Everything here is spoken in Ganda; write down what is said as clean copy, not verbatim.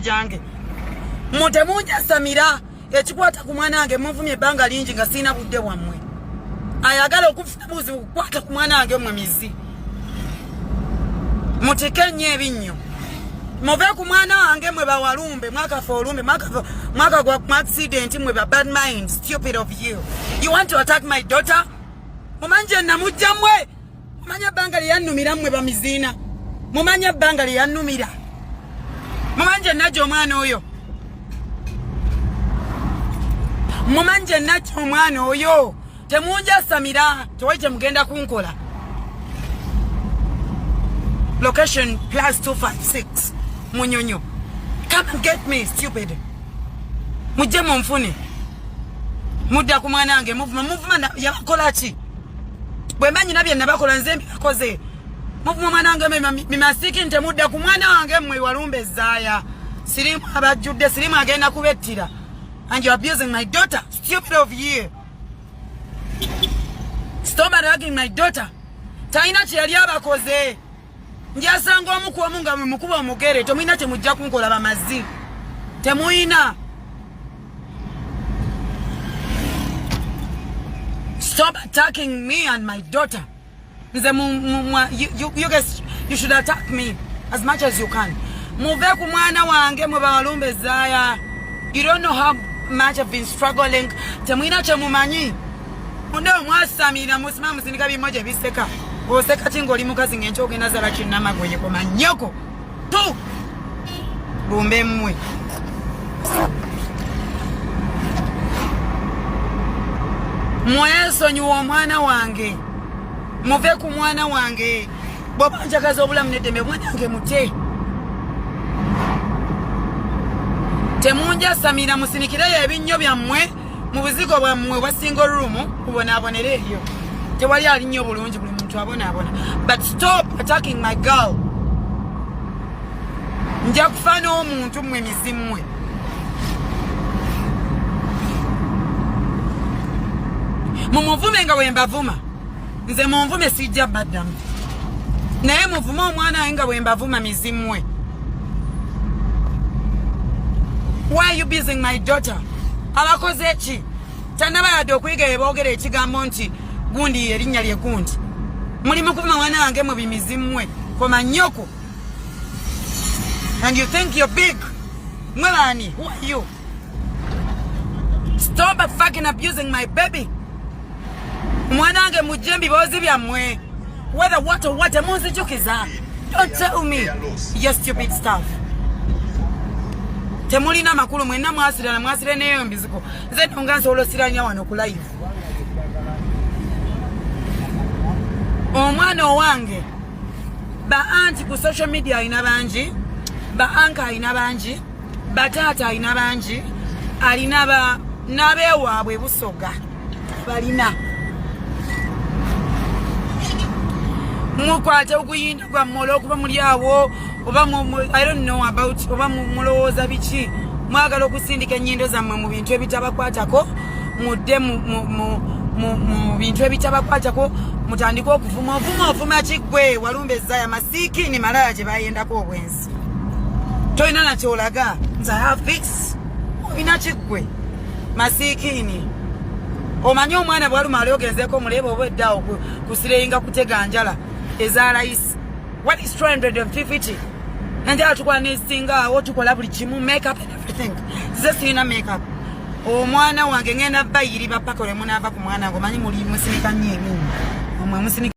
jange mutemunja samira ekikwata ku mwana wange muvumye ebbanga lingi nga sina budde wammwe ayagala okufuna buzibu kukwata ku mwana wange mwe mizi mutikenye ebinnyo muve ku mwana wange mwe bawalumbe mwakafa olumbe mwaka gwa accident mwe ba bad mind stupid of you want to attack my daughter mumanje namujja mwe mumanya ebbanga lyannumira mwe bamizina mumanya ebbanga lyannumira mumanje najjo omwana oyo mumanje najjo omwana oyo temunja samira tewaite mugenda kunkola location +256 munyonyo come and get me stupid mujje mumfune mudda ku mwana wange muvuma yakola ki bwe manyi nabye nabakola nze mbikoze muvuma mwana wange mimasiki nte mudda ku mwana wange mwe walumbe zaaya sirimu abajjudde sirimu agenda kubettira and you're abusing my daughter stupid of you stop attacking my daughter taina kyali abakoze njasanga omukuomu nga mukuba omugere tomuyina temujja kunkola bamazi temuyina stop attacking me and my daughter nze you guys you should attack me as much as you can muve ku mwana wange mwe bawalumbe zaaya you don't know how much I've been struggling temuyina kyemumanyi munde omwasamira musima musindika bimoja biseka oseka tingo oli mukazi ngencho ogenda zala kinama gwenye ko manyoko tu lumbe mmwe mwesonyiwa omwana wange muve ku mwana wange bwoba njagaza obulamu neddembe mwana wange mute temunja samira musinikireyo ebinnyo byammwe mu buzigo bwammwe bwa single room kubonaabonera eryo tewali alinnyo bulungi buli muntu abonaabona but stop attacking my girl nja kufaana omuntu mmwe mizimmwe mumuvume nga bwembavuma nze munvume sijja baddamu naye muvume omwana wange nga bwembavuma mizimmwe why are you abusing my daughter abakoze eki tanaba yadde okuyiga yeboogera ekigambo nti gundi erinnya lye gundi mulimu kuvuma mwana wange mu bimizimmwe koma nnyoko and you think you're big mwebani who are you stop fucking abusing my baby mwana wange mujje mbiboozi byammwe whether what or what emunzijukiza don't tell me your stupid stuff temulina makulu mwenna mwasire neyo mbiziko nze ntonga nsobola siranya wano ku live omwana owange ba anti ku social media alina bangi ba anka alina bangi bataata alina bangi alina n'abeewaabwe busoga balina mukwate okuyinda gwa mmolo okuba muli awo oba I don't know about oba mulowooza biki mwagala okusindika ennyindo zammwe mu bintu ebitabakwatako mudde mu bintu ebitabakwatako mutandika okuvuma ovuma kiggwe walumbe ezaaya masiikini malaya gye bayendako obwensi tolina nakyolaga nze have this olina kiggwe masiikini omanyi omwana bwaluma ali ogenzeeko muleeba oba eddaawo kusireyinga kutega njala eza layisi what is 250 nanjala tukola nesinga awo tukola buli kimu make up and everything nze sirina make up omwana wange ngenda bayiriba paka ole munaava ku mwana wange omanyi muli musinika nnyo ebimu omwe musinika